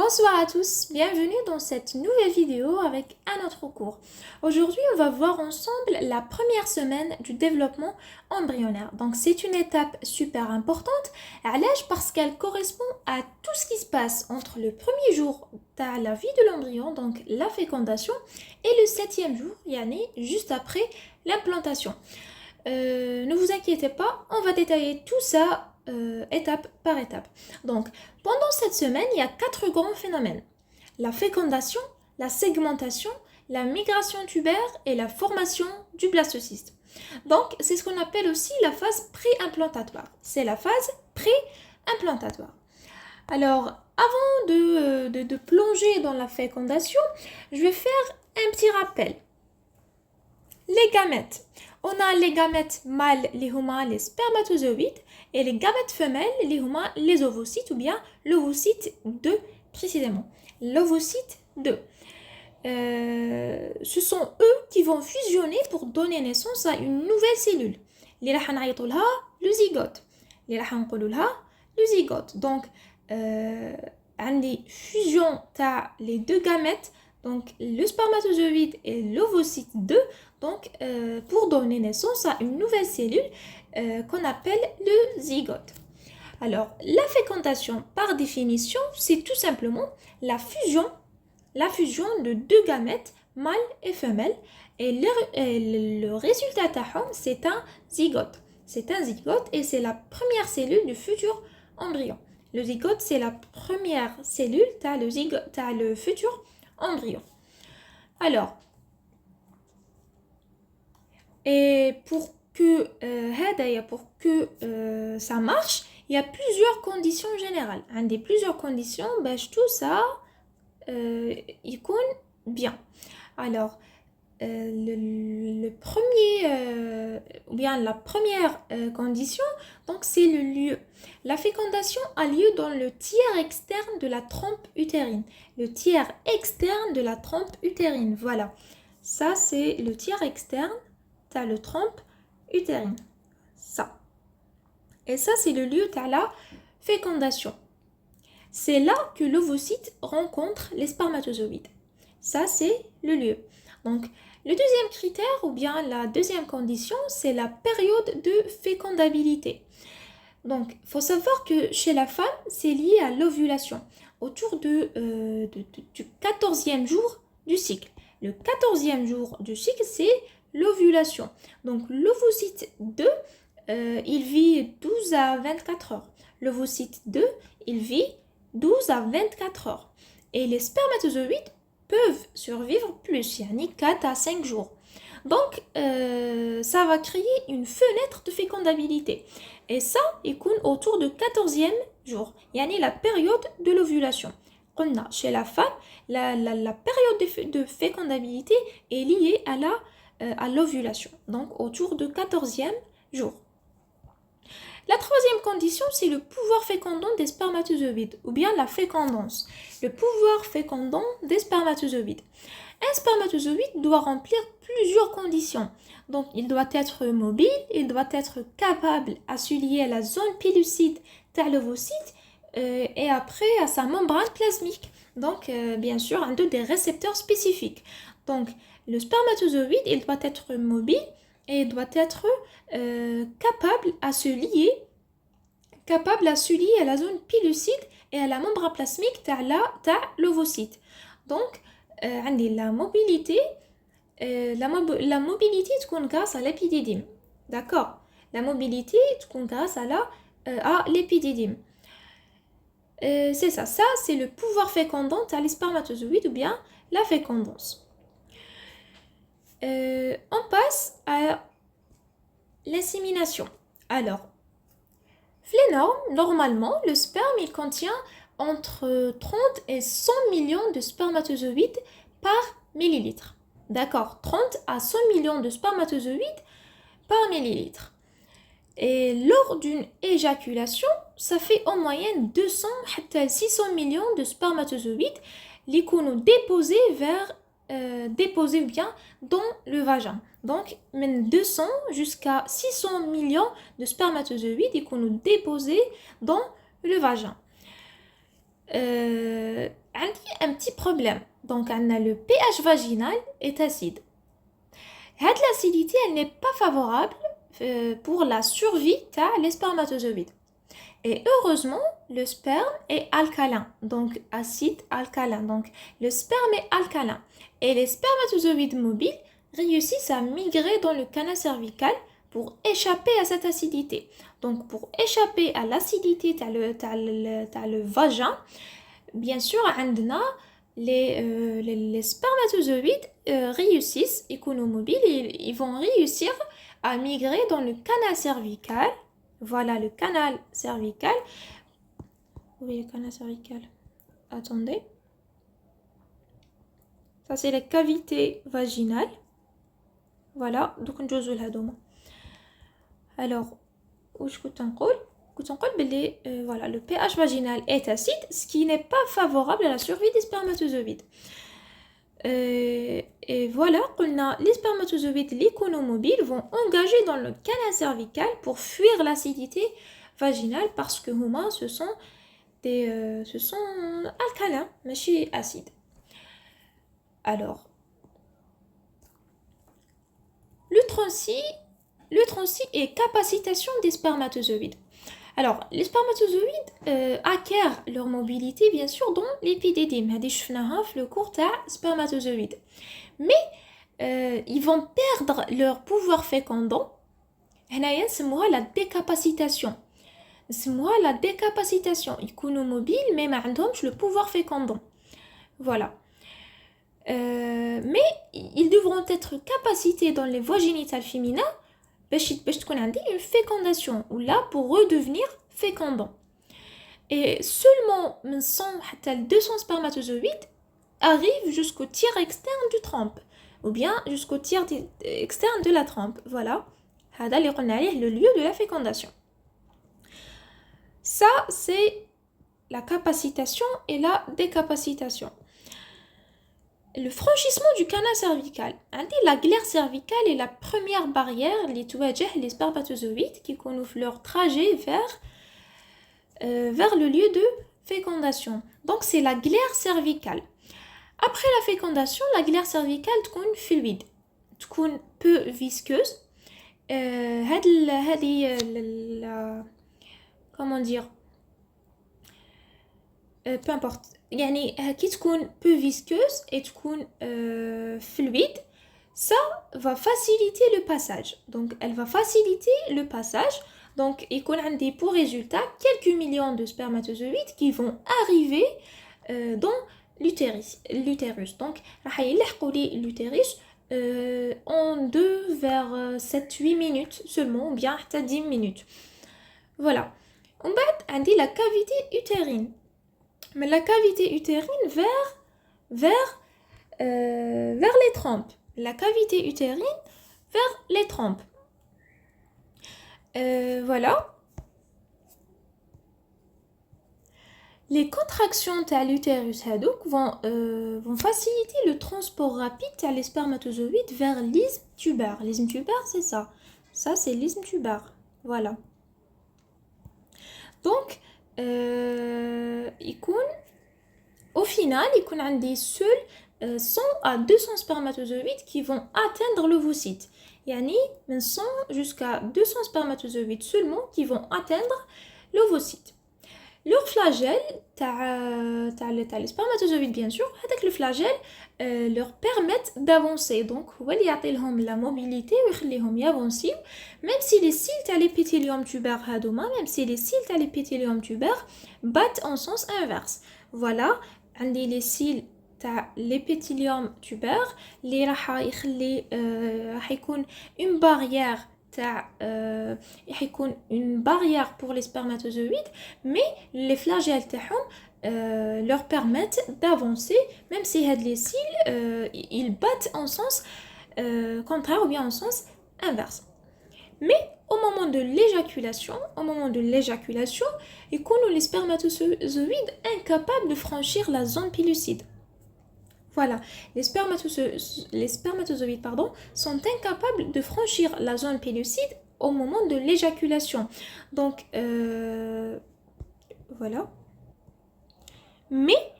Bonsoir à tous, bienvenue dans cette nouvelle vidéo avec un autre cours. Aujourd'hui, on va voir ensemble la première semaine du développement embryonnaire. Donc, c'est une étape super importante à l'âge parce qu'elle correspond à tout ce qui se passe entre le premier jour de la vie de l'embryon, donc la fécondation, et le 7e jour, yani juste après l'implantation. Ne vous inquiétez pas, on va détailler tout ça étape par étape. Donc, pendant cette semaine, il y a 4 grands phénomènes. La fécondation, la segmentation, la migration tubaire et la formation du blastocyste. Donc, c'est ce qu'on appelle aussi la phase pré-implantatoire. C'est la phase pré-implantatoire. Alors, avant de plonger dans la fécondation, je vais faire un petit rappel. Les gamètes. On a les gamètes mâles, les spermatozoïdes, et les gamètes femelles, les ovocytes, ou bien l'ovocyte 2 précisément. L'ovocyte 2. Ce sont eux qui vont fusionner pour donner naissance à une nouvelle cellule. Les راح نعيطوا لها le zygote. Les راح نقولوا لها le zygote. Donc, عندي fusion تاع les deux gamètes, donc le spermatozoïde et l'ovocyte 2, donc pour donner naissance à une nouvelle cellule qu'on appelle le zygote. Alors, la fécondation, par définition, c'est tout simplement la fusion de deux gamètes, mâles et femelles, et le résultat تاعهم, c'est un zygote. C'est un zygote et c'est la première cellule du futur embryon. Le zygote, c'est la première cellule, t'as le futur embryon. Alors, et pour que ça marche, il y a plusieurs conditions générales. Un des plusieurs conditions, tout ça, يكون bien. Alors, le premier, ou bien la première condition, donc c'est le lieu. La fécondation a lieu dans le tiers externe de la trompe utérine. Le tiers externe de la trompe utérine, voilà. Ça, c'est le tiers externe, t'as le trompe utérine. Ça. Et ça, c'est le lieu de la fécondation. C'est là que l'ovocyte rencontre les spermatozoïdes. Ça, c'est le lieu. Donc, le deuxième critère, ou bien la deuxième condition, c'est la période de fécondabilité. Donc, il faut savoir que chez la femme, c'est lié à l'ovulation, autour du 14e jour du cycle. Le 14e jour du cycle, c'est l'ovulation. Donc, l'ovocyte 2, il vit 12 à 24 heures. L'ovocyte 2, il vit 12 à 24 heures. Et les spermatozoïdes peuvent survivre plus, yani 4 à 5 jours. Donc, ça va créer une fenêtre de fécondabilité. Et ça, il compte autour du 14e jour, yani la période de l'ovulation. Chez la femme, la période de fécondabilité est liée à l'ovulation, donc autour du 14e jour. La troisième condition, c'est le pouvoir fécondant des spermatozoïdes, ou bien la fécondance. Le pouvoir fécondant des spermatozoïdes. Un spermatozoïde doit remplir plusieurs conditions. Donc, il doit être mobile, il doit être capable à se lier à la zone pellucide de l'ovocyte et après à sa membrane plasmique. Donc, bien sûr, un des récepteurs spécifiques. Donc, le spermatozoïde, il doit être mobile et il doit être capable à se lier à la zone pellucide et à la membrane plasmique de l'ovocyte. Donc, la mobilité تكون grâce à l'épididyme. D'accord? La mobilité تكون grâce à l'épididyme. C'est ça. Ça, c'est le pouvoir fécondant à les spermatozoïdes ou bien la fécondance. On passe à l'insémination. Alors, les normes, normalement, le sperme, il contient entre 30 et 100 millions de spermatozoïdes par millilitre. D'accord, 30 à 100 millions de spermatozoïdes par millilitre. Et lors d'une éjaculation, ça fait en moyenne 200 à 600 millions de spermatozoïdes qui sont déposés bien dans le vagin. Donc, même 200 jusqu'à 600 millions de spermatozoïdes qui sont déposés dans le vagin. عندي un petit problème. Donc, on a le pH vaginal est acide. Cette acidité, elle n'est pas favorable pour la survie des spermatozoïdes. Et heureusement, le sperme est alcalin, donc acide alcalin. Donc, le sperme est alcalin. Et les spermatozoïdes mobiles réussissent à migrer dans le canal cervical pour échapper à cette acidité. Donc, pour échapper à l'acidité, t'as le vagin, bien sûr, les spermatozoïdes réussissent, économobiles, ils vont réussir à migrer dans le canal cervical. Voilà le canal cervical. Oui, le canal cervical. Attendez. Ça, c'est la cavité vaginale. Voilà. Donc, on joue là demain. Alors, où je coûte un rôle? Voilà, le pH vaginal est acide, ce qui n'est pas favorable à la survie des spermatozoïdes. Et voilà, les spermatozoïdes liconomobiles vont engager dans le canal cervical pour fuir l'acidité vaginale parce que ce sont alcalins, mais acides. Alors, le transit et capacitation des spermatozoïdes. Alors, les spermatozoïdes acquièrent leur mobilité, bien sûr, dans l'épididyme. هذه شفناها في le cours تاع spermatozoïdes. Mais ils vont perdre leur pouvoir fécondant. هنايا نسموها la décapacitation. نسموها la décapacitation. يكونوا mobiles, mais ما عندهمش le pouvoir fécondant. Voilà. Mais ils devront être capacités dans les voies génitales féminines باش تكون عندي une fécondation ou là pour redevenir fécondant. Et seulement 100 حتى 200 spermatozoïdes arrivent jusqu'au tiers externe du trompe ou bien jusqu'au tiers externe de la trompe. Voilà. هذا اللي قلنا عليه le lieu de la fécondation. Ça c'est la capacitation et la décapacitation. Le franchissement du canal cervical. La glaire cervicale est la première barrière qui touche les spermatozoïdes qui connaissent leur trajet vers le lieu de fécondation. Donc c'est la glaire cervicale. Après la fécondation, la glaire cervicale est fluide, est peu visqueuse. Comment dire, peu importe. يعني كي تكون peu visqueuse et تكون fluide, ça va faciliter le passage. Donc elle va faciliter le passage. Donc يكون عندي pour résultat quelques millions de spermatozoïdes qui vont arriver dans l'utérus. Donc راح يلحقوا لي l'utérus en 2 vers 7-8 minutes seulement ou bien حتى 10 minutes. Voilà. ومن بعد عندي la cavité utérine. Mais la cavité utérine vers les trompes. La cavité utérine vers les trompes. Voilà. Les contractions de l'utérus vont faciliter le transport rapide des spermatozoïdes vers l'isthme tubaire. L'isthme tubaire, c'est ça. Ça, c'est l'isthme tubaire. Voilà. Donc, au final, il y a des seuls 100 à 200 spermatozoïdes qui vont atteindre l'ovocyte. Yani, 100 jusqu'à 200 spermatozoïdes seulement qui vont atteindre l'ovocyte. Leur flagelle, les spermatozoïdes bien sûr, avec le flagelle leur permettent d'avancer. Donc, la mobilité, avancer, même si les cils de l'épithélium tubaire même si les cils de l'épithélium tubaire battent en sens inverse. Voilà, les cils de l'épithélium tubaire, les une barrière une barrière pour les spermatozoïdes, mais les flagelles leur permettent d'avancer même si les cils ils battent en sens contraire ou bien en sens inverse. Mais au moment de l'éjaculation, les spermatozoïdes incapables de franchir la zone pellucide. Voilà, les spermatozoïdes sont incapables de franchir la zone pellucide au moment de l'éjaculation. Donc, voilà. mais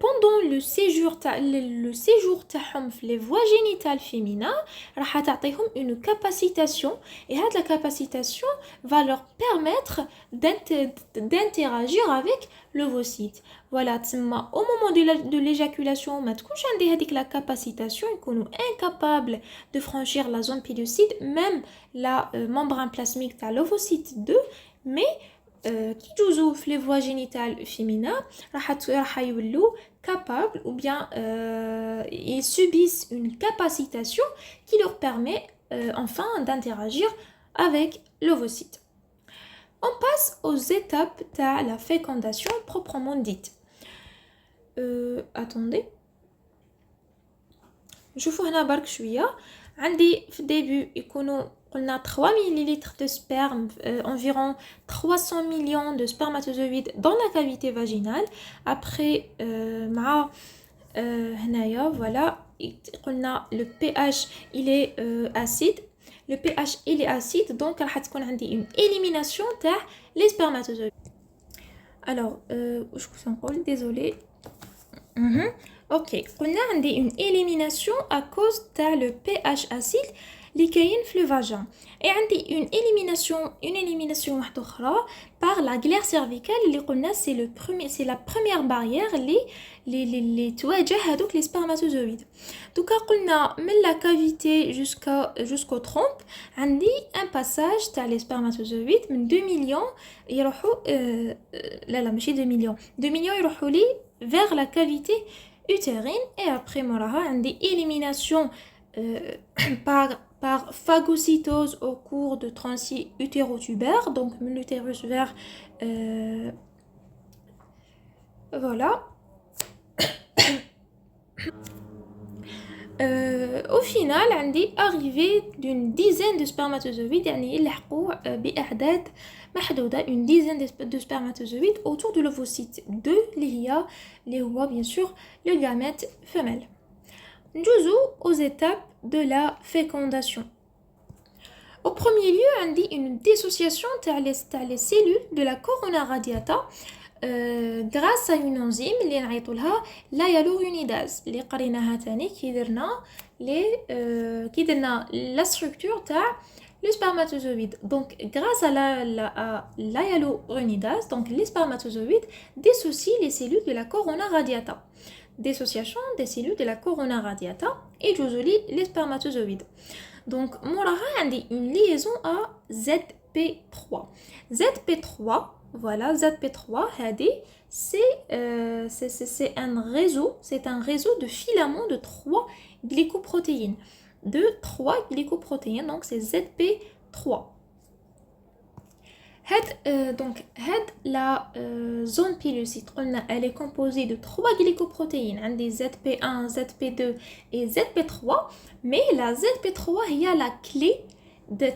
pendant le séjour تاعهم في les voies génitales féminines راح تعطيهم une capacitation et cette la capacitation va leur permettre d'interagir avec l'ovocyte. Voilà, تسمى au moment de l'éjaculation ما تكونش عندي هذيك la capacitation, يكونوا incapables de franchir la zone pileucide, même la membrane plasmique تاع l'ovocyte 2, mais qui jouent les voies génitales féminines راح يولوا capables ou bien ils subissent une capacitation qui leur permet enfin d'interagir avec l'ovocyte. On passe aux étapes de la fécondation proprement dite. Attendez. نشوفوا هنا برك شويه. عندي في الديبي يكونوا قلنا 3 millilitres de sperme, environ 300 millions de spermatozoïdes dans la cavité vaginale. Après, هنايا, voilà, قلنا le pH il est acide. Le pH il est acide, donc راح تكون عندي une élimination تاع les spermatozoïdes. Alors, je vous en parle, désolé. Ok, قلنا عندي une élimination à cause تاع le pH acide اللي كاين في الفاجين. Et عندي une élimination واحدة أخرى par la glaire cervicale اللي قلنا c'est la première barrière اللي تواجه هذوك les spermatozoïdes. دوكا قلنا من la cavité jusqu'au trompe عندي un passage تاع les spermatozoïdes من 2 millions يروحوا لا ماشي 2 millions يروحوا لي vers la cavité utérine, et après moraha عندي élimination par phagocytose au cours de transit utérotubaire, donc l'utérus vers voilà. Au final عندي arrivée d'une dizaine de spermatozoïdes, يعني يلحقوا بأعداد محدودة, une dizaine de spermatozoïdes autour de l'ovocyte 2 اللي هو bien sûr le gamète femelle. نجوزو aux étapes de la fécondation. Au premier lieu عندي une dissociation تاع les cellules de la corona radiata grâce à une enzyme اللي نعيطوا لها l'hyaluronidase اللي قريناها تاني كي درنا la structure تاع le spermatozoïde. Donc grâce à l'hyaluronidase, donc les spermatozoïdes dissocient les cellules de la corona radiata. Dissociation des cellules de la corona radiata et جوزولي les spermatozoïdes. Donc موراها عندي une liaison à ZP3. ZP3, voilà, ZP3 هذه c'est un réseau de filaments de 3 glycoprotéines. Donc c'est ZP3. Donc la zone pileucide, elle est composée de 3 glycoprotéines, des ZP1, ZP2 et ZP3, mais la ZP3 il y a la clé de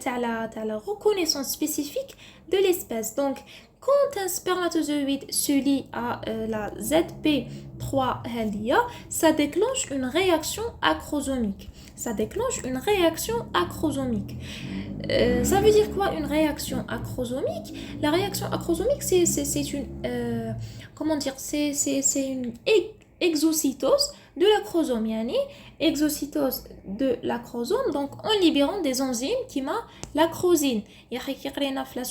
la reconnaissance spécifique de l'espèce. Donc quand un spermatozoïde se lie à la ZP3 ça déclenche une réaction acrosomique. Ça veut dire quoi, une réaction acrosomique? La réaction acrosomique, c'est une c'est une exocytose de l'acrosome, exocytose de l'acrosome, donc en libérant des enzymes qui m'a l'acrosine. La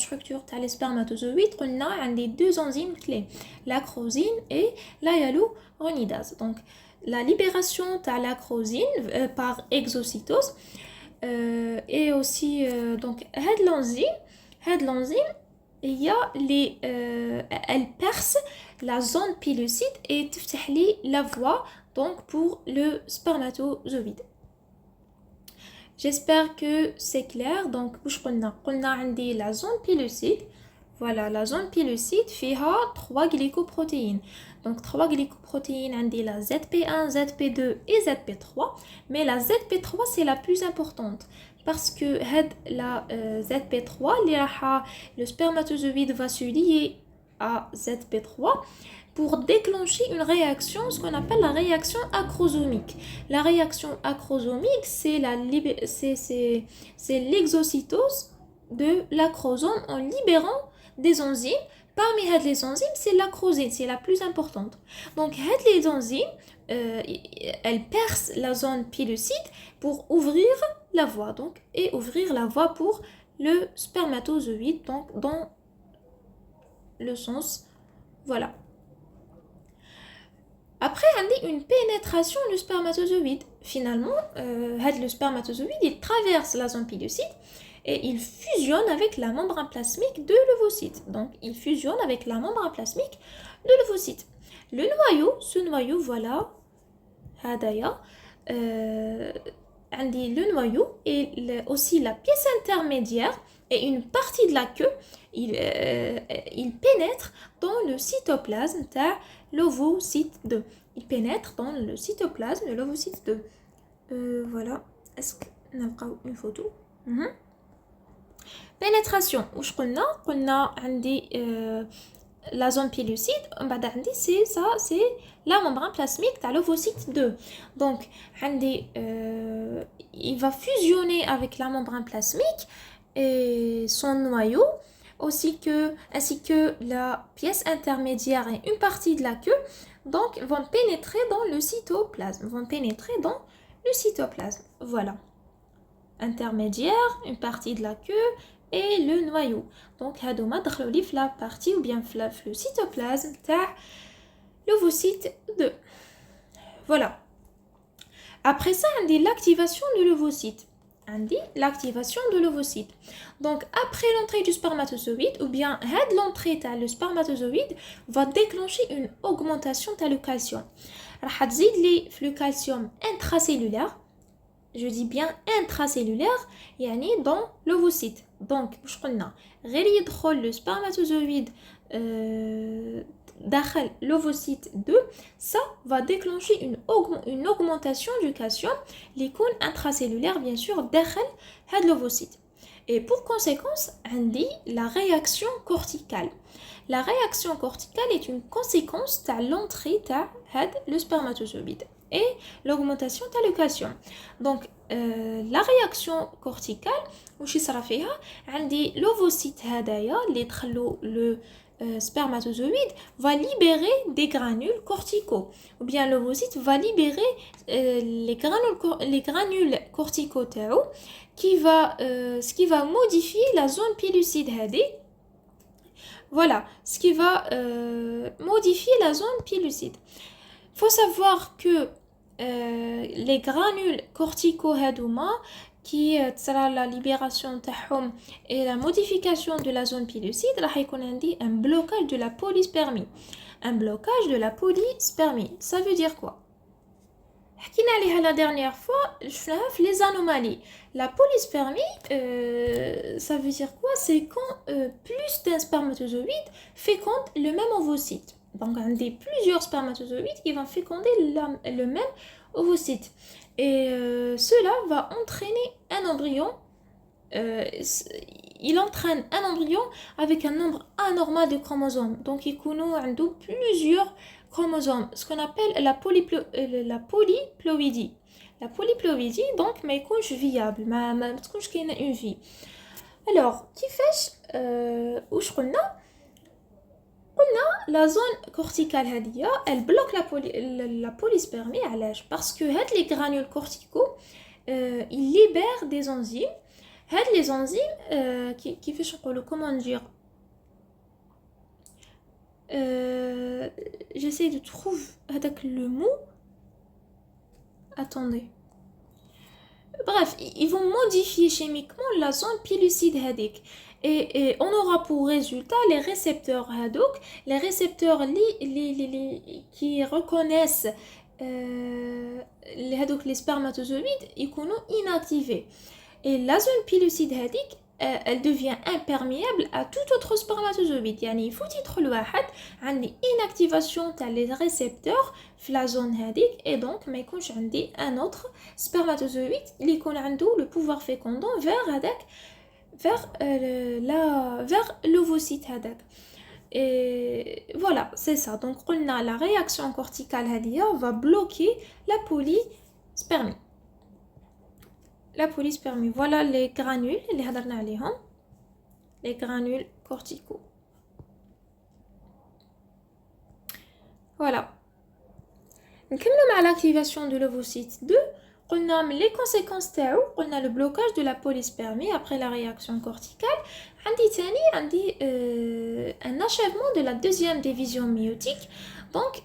structure des spermatozoïdes, on a des 2 enzymes clés, l'acrosine et la hyaluronidase. Donc la libération de l'acrosine par exocytose et aussi donc l'enzyme il y a elle perce la zone pileucide et تفتح لي la voie donc pour le spermatozoïde. J'espère que c'est clair. Donc واش قلنا عندي la zone pileucide. Voilà, la zone pileucide فيها 3 glycoprotéines. Donc 3 glycoprotéines عندي la ZP1, ZP2 et ZP3, mais la ZP3 c'est la plus importante parce que la ZP3 le spermatozoïde va se lier à ZP3 pour déclencher une réaction, ce qu'on appelle la réaction acrosomique. La réaction acrosomique, c'est l'exocytose de l'acrosome en libérant des enzymes Parmi les enzymes, c'est la l'acrosine, c'est la plus importante. Donc, les enzymes, elles percent la zone pilocyte pour ouvrir la voie, donc, et ouvrir la voie pour le spermatozoïde, donc dans le sens, voilà. Après, on a une pénétration du spermatozoïde. Finalement, le spermatozoïde, il traverse la zone pilocyte et il fusionne avec la membrane plasmique de l'ovocyte. Donc, il fusionne avec la membrane plasmique de l'ovocyte. Le noyau, ce noyau, voilà, hadaya, le noyau et aussi la pièce intermédiaire et une partie de la queue, il pénètre dans le cytoplasme de l'ovocyte 2. Il pénètre dans le cytoplasme de l'ovocyte 2. Voilà. Est-ce qu'on a une photo? Pénétration. Où on a la zone pilocyte, c'est ça, c'est la membrane plasmique de l'ovocyte 2. Donc, il va fusionner avec la membrane plasmique et son noyau, ainsi que la pièce intermédiaire et une partie de la queue, donc vont pénétrer dans le cytoplasme. Voilà. Intermédiaire, une partie de la queue et le noyau. Donc, هادوما دخلوا لي في la partie ou bien le cytoplasme تاع l'ovocyte 2. Voilà. Après ça, on dit l'activation de l'ovocyte. Donc, après l'entrée du spermatozoïde, ou bien l'entrée du spermatozoïde va déclencher une augmentation de le calcium. راح تزيد لي le calcium intracellulaire. Je dis bien intracellulaire, يعني dans l'ovocyte. Donc, واش قلنا غير يدخل le spermatozoïde داخل l'ovocyte 2, ça va déclencher une augmentation du calcium l'icône intracellulaire bien sûr داخل هاد l'ovocyte. Et pour conséquence, on dit la réaction corticale. La réaction corticale est une conséquence de l'entrée de le spermatozoïde et l'augmentation de le calcium. Donc, la réaction corticale, وش يصرى فيها عندي l'ovocyte هدايا اللي يدخلوا le spermatozoïde va libérer des granules corticaux, ou bien l'ovocyte va libérer les granules corticaux ce qui va modifier la zone pilocyde هذه. Voilà, ce qui va modifier la zone pilocyde. Il faut savoir que les granules corticaux هذوما qui sera la libération تاعهم et la modification de la zone pilocyde راح يكون عندي un blocage de la polyspermie. Un blocage de la polyspermie. Ça veut dire quoi? حكينا عليها la dernière fois, شفناها في les anomalies. La polyspermie, ça veut dire quoi? C'est quand plus d'un spermatozoïde féconde le même ovocyte. Donc, on a plusieurs spermatozoïdes qui vont féconder le même ovocyte. Et cela va entraîner un embryon. Il entraîne un embryon avec un nombre anormal de chromosomes. Donc, il y a plusieurs chromosomes, ce qu'on appelle la polyploïdie. La polyploïdie, donc, ما يكونش viable, ما تكونش كاينه une vie. Alors, كيفاش واش قلنا la zone corticale هذه elle bloque la polyspermie. علاش؟ parce que les granules corticaux ils libèrent des enzymes. Les enzymes كيفاش نقولوا comment dire j'essaie de trouver هذاك le mot. Attendez. Bref, ils vont modifier chimiquement la zone pilocyde هذيك. Et on aura pour résultat les récepteurs هذوك, les récepteurs qui reconnaissent les spermatozoïdes يكونوا inactivés. Et la zone pilocyde هذيك elle devient imperméable à tout autre spermatozoïde. يعني يفوت يدخل واحد عندي inactivation تاع les récepteurs في la zone هذيك et donc ما يكونش عندي un autre spermatozoïde اللي يكون عنده le pouvoir fécondant vers l'ovocyte هذاك. Et voilà, c'est ça. Donc قلنا la réaction corticale هذه va bloquer la polyspermie. La polyspermie, voilà les granules اللي هضرنا عليهم, les granules corticaux. Voilà. نكملوا مع l'activation de l'ovocyte 2. قلنا من les conséquences تاعو قلنا le blocage de la polyspermie après la réaction corticale. عندي un achèvement de la deuxième division méiotique. Donc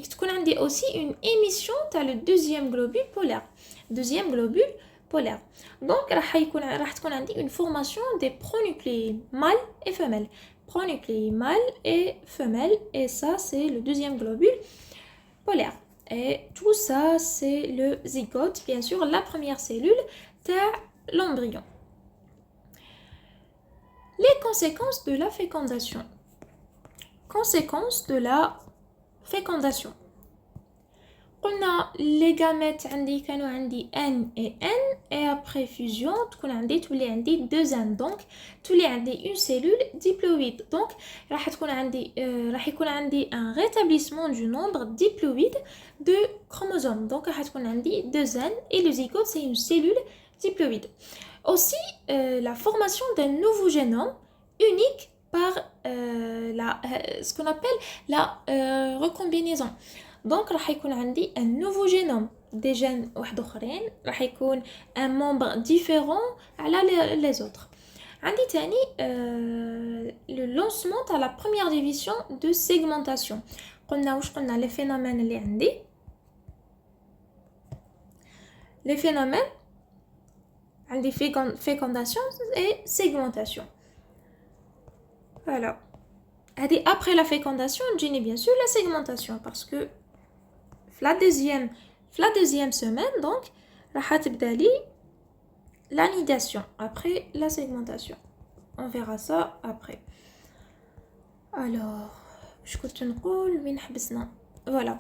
تكون عندي aussi une émission تاع le deuxième globule polaire. Donc راح تكون عندي une formation des pronucléés mâles et femelles. Pronucléés mâles et femelles, et ça c'est le deuxième globule polaire. Et tout ça, c'est le zygote, bien sûr, la première cellule de l'embryon. Les conséquences de la fécondation. Conséquences de la fécondation. On a les gamètes عندي N et N, et après fusion, tous les 2 N. Donc, tous les une cellule diploïde. Donc, راح يكون عندي un rétablissement du nombre diploïde de chromosomes. Donc, راح تكون عندي 2 N, et le zygote, c'est une cellule diploïde. Aussi, la formation d'un nouveau génome unique par ce qu'on appelle la recombinaison. Donc راح يكون عندي un nouveau génome, des gènes واحد اخرين راح يكون un membre différent على les autres. عندي تاني le lancement à la première division de segmentation. قلنا les phénomènes اللي عندي, les phénomènes عندي fécondation et segmentation. Voilà. Après la fécondation, j'ai bien sûr la segmentation, parce que la deuxième semaine, donc, راح تبدا لي l'anidation après la segmentation. On verra ça après. Alors, je كنت نقول وين حبسنا. Voilà.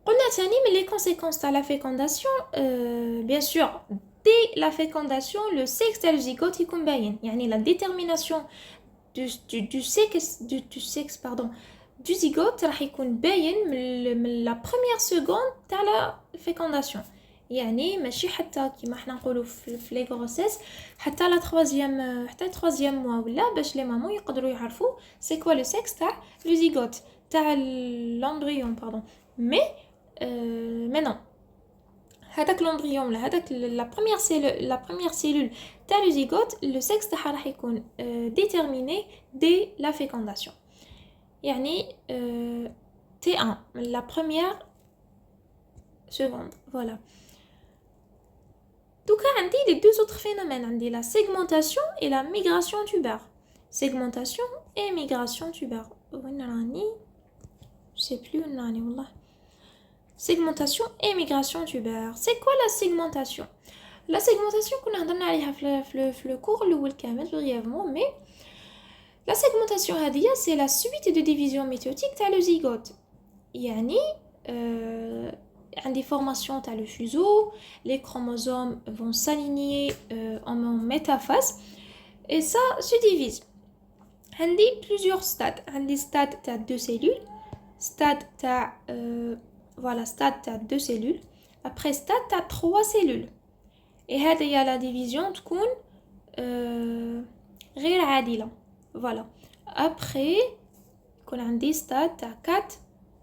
قلنا تاني من les conséquences de la fécondation, bien sûr, dès la fécondation, le sexe de zygote يكون باين. يعني la détermination du zygote راح يكون باين من la première seconde تاع la fécondation. يعني ماشي حتى كيما حنا نقولوا في لي غروسيس حتى لا troisième mois ولا باش لي مامون يقدروا يعرفوا c'est quoi le sexe تاع le zygote تاع l'embryon pardon. Mais non, هذاك l'embryon ولا هذاك la première cellule تاع le zygote, le sexe تاعها راح يكون déterminé dès la fécondation. يعني T1, la première seconde. Voilà. Donc, عندي les deux autres phénomènes, عندي la segmentation et la migration tubaire. Segmentation et migration tubaire. Je sais plus والله. Segmentation et migration tubaire. C'est quoi la segmentation? La segmentation كنا هضرنا عليها في le cours الأول كامل brièvement, mais la segmentation هذه c'est la suite de division méiotique تاع le zygote. يعني عندي formation تاع le fuseau, les chromosomes vont s'aligner en métaphase et ça se divise. عندي plusieurs stades. عندي stade تاع 2 cellules, stade تاع voilà, stade تاع 2 cellules, après stade تاع 3 cellules. Et هذه la division تكون غير عادلة. Voilà. Après يكون عندي stade تاع 4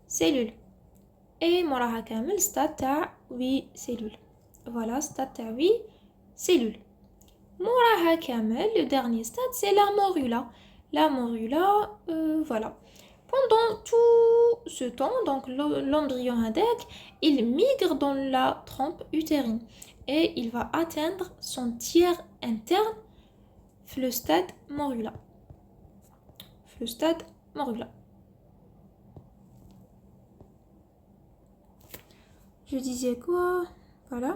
cellules. Et موراها كامل stade تاع 8 cellules. Voilà, stade تاع 8 cellules. موراها كامل le dernier stade c'est la morula. La morula, voilà. Pendant tout ce temps, donc l'embryon هذاك, il migre dans la trompe utérine et il va atteindre son tiers interne le stade morula. Le stade morula. Je disais quoi? Voilà.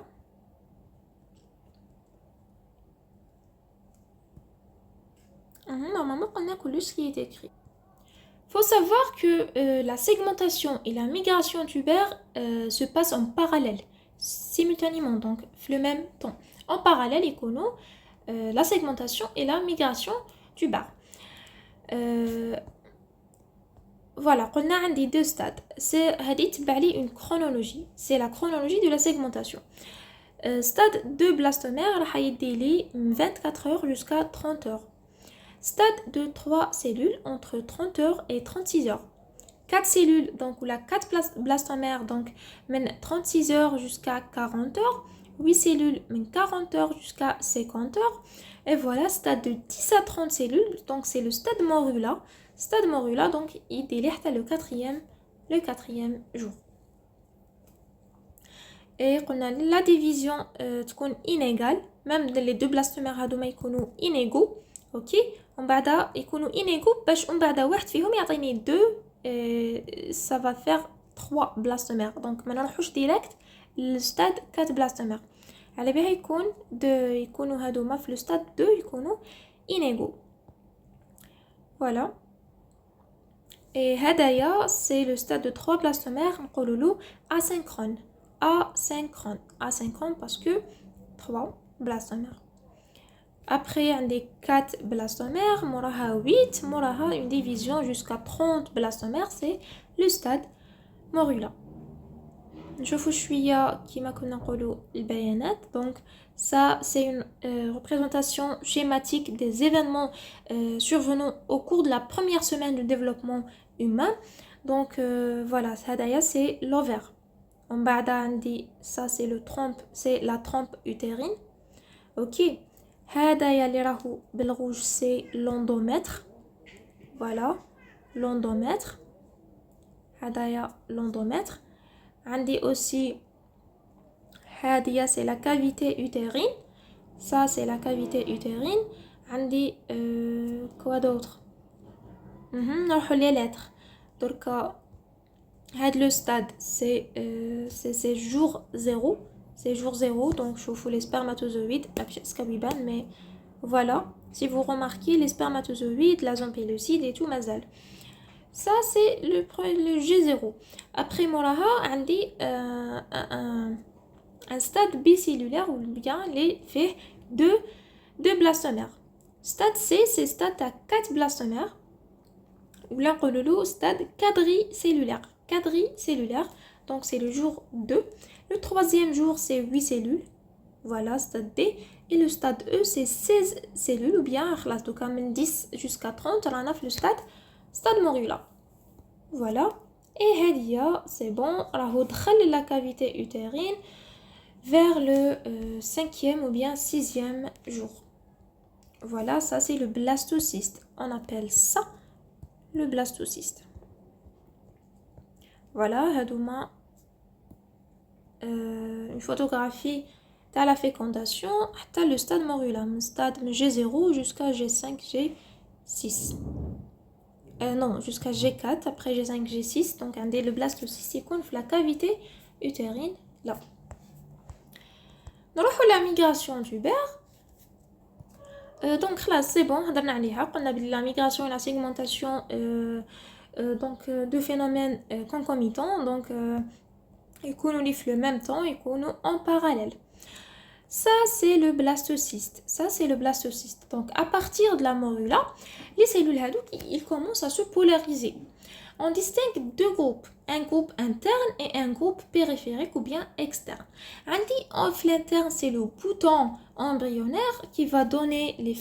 Normalement, on a connu ce qui est écrit. Faut savoir que la segmentation et la migration tubaire se passent en parallèle, simultanément, donc le même temps. En parallèle, il connaît la segmentation et la migration tubaire. Voilà, on a des 2 stades. C'est une chronologie. C'est la chronologie de la segmentation. Stade de blastomère, il 24 heures jusqu'à 30 heures. Stade de 3 cellules entre 30 heures et 36 heures. 4 cellules, donc ou la 4 blastomères, donc 36 heures jusqu'à 40 heures, 8 cellules, 40 heures jusqu'à 50 heures, et voilà, stade de 10 à 30 cellules, donc c'est le stade morula. Stade morula, donc il délire le quatrième jour. Et on a la division تكون inégale, même les deux blastomères هادو ما يكونوا inégaux, ok. On بعدا يكونوا inégaux باش on بعدا واحد فيهم يعطيني 2, ça va faire 3 blastomères. Donc ما نروحوش direct للستاد 4 blastomères. على بها يكونوا هادوما في الستاد 2 يكونوا inégaux. Voilà. Et هدايا c'est le stade de 3 blastomères, نقولوا له asynchrone. Asynchrone parce que 3 blastomères. Après, on a des 4 blastomères, moraha 8, moraha une division jusqu'à 30 blastomères, c'est le stade morula. نشوفوا شويه كيما كنا نقولوا البيانات. Donc ça c'est une représentation schématique des événements survenant au cours de la première semaine du développement humain. Donc voilà, هدايا c'est l'ovaire. On بعدا عندي ça c'est la trompe utérine. OK. هدايا اللي راهو بالروج c'est l'endomètre. Voilà, l'endomètre. هدايا l'endomètre. عندي aussi هادية c'est la cavité utérine. Ça c'est la cavité utérine. عندي quoi d'autre نروحو les lettres. دركا هاد le stade c'est jour 0. C'est jour 0, donc شوفوا les spermatozoïdes mais voilà, si vous remarquez les spermatozoïdes, la zompélucide et tout mazal. Ça c'est le G0. Après moraha عندي un stade bicellulaire ou bien les fait deux blastomères. Stade C c'est stade à 4 blastomères ou là on le stade quadricellulaire. Donc c'est le jour 2. Le troisième jour c'est 8 cellules. Voilà, stade D. Et le stade E c'est 16 cellules ou bien donc 10 jusqu'à 30 on a le stade morula. Voilà. Et Hadia, c'est bon, راهو دخل la cavité utérine vers le 5e ou bien 6e jour. Voilà, ça c'est le blastocyste. On appelle ça le blastocyste. Voilà, هادوما une photographie de la fécondation حتى le stade morula, le stade G0 jusqu'à G5, G6. Non, jusqu'à G4, après G5, G6. Donc, le blastocyste يكون في la cavité utérine là. نروحوا la migration tubaire. Donc là, c'est bon, هضرنا عليها. قلنا la migration et la segmentation donc deux phénomènes concomitants. Donc يكونوا لي في le même temps, يكونوا en parallèle. Ça c'est le blastocyste. Donc à partir de la morula, les cellules hadouk, ils commencent à se polariser. On distingue deux groupes, un groupe interne et un groupe périphérique ou bien externe. Off l'interne, c'est le bouton embryonnaire qui va donner les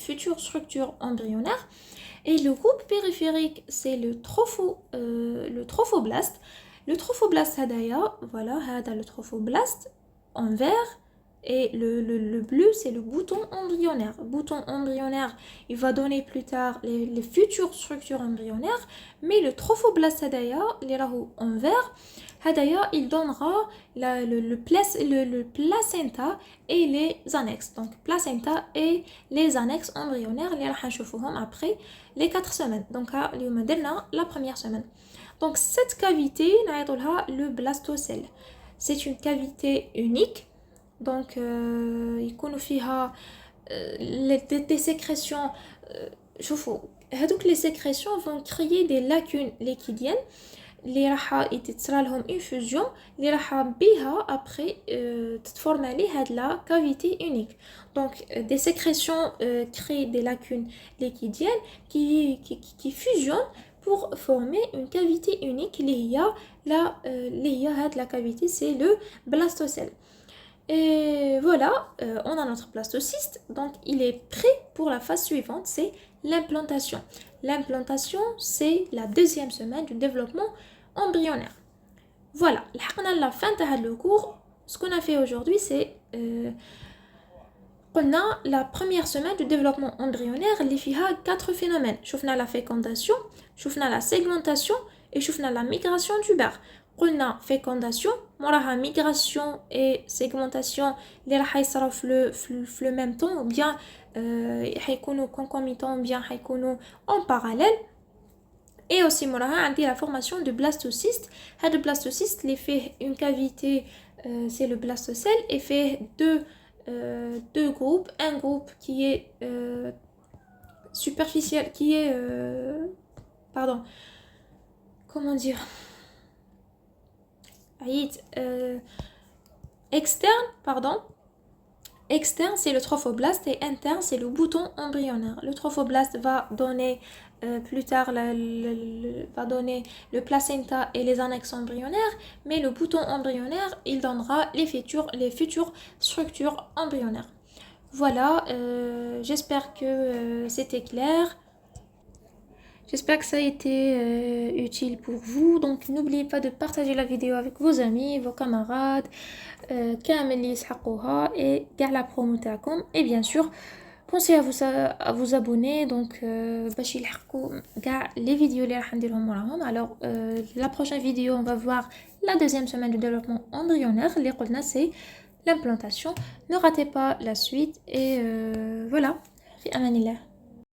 futures structures embryonnaires. Et le groupe périphérique, c'est le trophoblaste. Le trophoblaste hadaya, voilà, hada le trophoblaste en vert, et le bleu c'est le bouton embryonnaire. Bouton embryonnaire, il va donner plus tard les futures structures embryonnaires, mais le trophoblaste hadaya, les rahou en vert, hadaya, il donnera le placenta et les annexes. Donc placenta et les annexes embryonnaires, les راح نشوفوهم après les 4 semaines. Donc اليوم درنا la première semaine. Donc cette cavité, نعيطولها le blastocèle. C'est une cavité unique. Donc يكونوا فيها des sécrétions. شوفوا هذوك les sécrétions vont créer des lacunes liquidiennes اللي راح يتصرى لهم une fusion اللي راح بها après تتفورم عليه هاد la cavité unique. Donc des sécrétions créent des lacunes liquidiennes qui fusionnent pour former une cavité unique اللي هي هاد la cavité, c'est le blastocèle. Et voilà, on a notre blastocyste, donc il est prêt pour la phase suivante, c'est l'implantation. L'implantation, c'est la deuxième semaine du développement embryonnaire. Voilà, la fin de le cours. Ce qu'on a fait aujourd'hui, c'est on a la première semaine du développement embryonnaire qui a 4 phénomènes. On a la fécondation, on a la segmentation et on a la migration tubaire. On a fécondation, la migration et segmentation les le même temps ou bien concomitant ou bien en parallèle. Et aussi la formation de blastocyste. Le blastocyste il fait une cavité, c'est le blastocèle et fait deux groupes, un groupe qui est superficiel, qui est pardon, comment dire, externe, pardon. Externe, c'est le trophoblaste et interne, c'est le bouton embryonnaire. Le trophoblaste va donner plus tard va donner le placenta et les annexes embryonnaires, mais le bouton embryonnaire, il donnera les futures structures embryonnaires. Voilà, j'espère que c'était clair. J'espère que ça a été utile pour vous. Donc n'oubliez pas de partager la vidéo avec vos amis, vos camarades, كامل اللي يسحقوها et كاع la promo تاعكم. Et bien sûr, pensez à vous abonner donc باش يلحقوا كاع les vidéos اللي راح نديرهم وراهم. Alors la prochaine vidéo, on va voir la deuxième semaine du développement embryonnaire. اللي قلنا c'est l'implantation. Ne ratez pas la suite et voilà. في أمان الله.